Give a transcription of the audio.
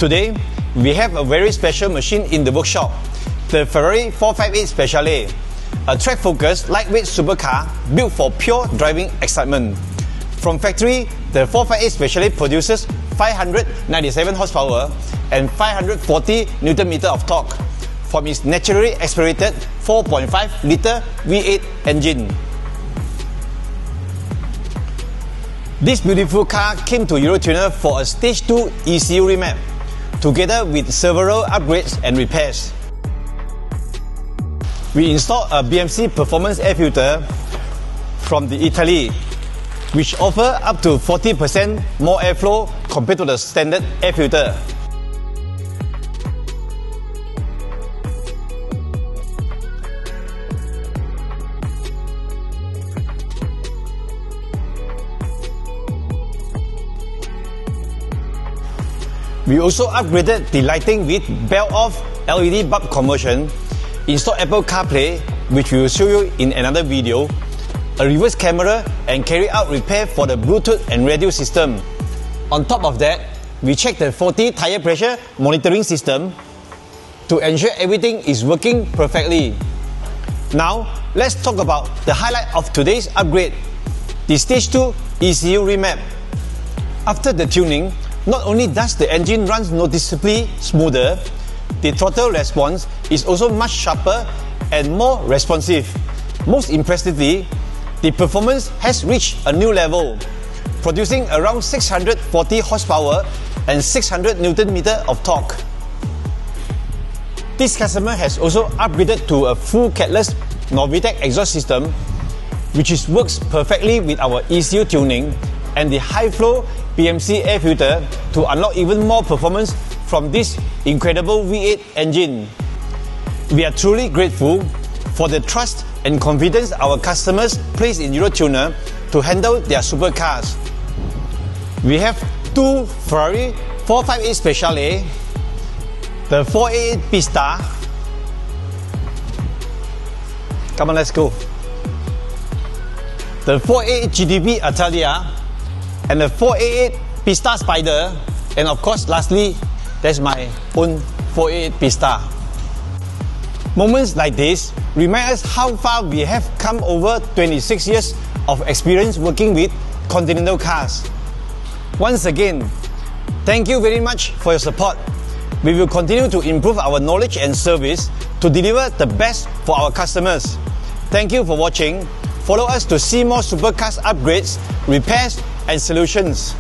Today, we have a very special machine in the workshop, the Ferrari 458 Speciale, a track-focused, lightweight supercar built for pure driving excitement. From factory, the 458 Speciale produces 597 horsepower and 540 Nm of torque from its naturally aspirated 4.5-litre V8 engine. This beautiful car came to Eurotuner for a Stage 2 ECU Remap, together with several upgrades and repairs. We installed a BMC performance air filter from Italy, which offers up to 40% more airflow compared to the standard air filter. We also upgraded the lighting with belt-off LED bulb conversion, installed Apple CarPlay, which we will show you in another video, a reverse camera, and carry out repair for the Bluetooth and radio system. On top of that, we checked the 40 tire pressure monitoring system to ensure everything is working perfectly. Now, let's talk about the highlight of today's upgrade, the Stage 2 ECU Remap. After the tuning, not only does the engine run noticeably smoother, the throttle response is also much sharper and more responsive. Most impressively, the performance has reached a new level, producing around 640 horsepower and 600 Nm of torque. This customer has also upgraded to a full catless Novitec exhaust system, which works perfectly with our ECU tuning and the high-flow BMC air filter to unlock even more performance from this incredible V8 engine. We are truly grateful for the trust and confidence our customers place in Eurotuner to handle their supercars. We have two Ferrari 458 Speciale, the 488 Pista. Come on, let's go. The 488 GTB Italia, and the 488 Pista Spider, and of course, lastly, there's my own 488 Pista. Moments like this remind us how far we have come over 26 years of experience working with Continental cars. Once again, thank you very much for your support. We will continue to improve our knowledge and service to deliver the best for our customers. Thank you for watching. Follow us to see more supercars upgrades, repairs, and solutions.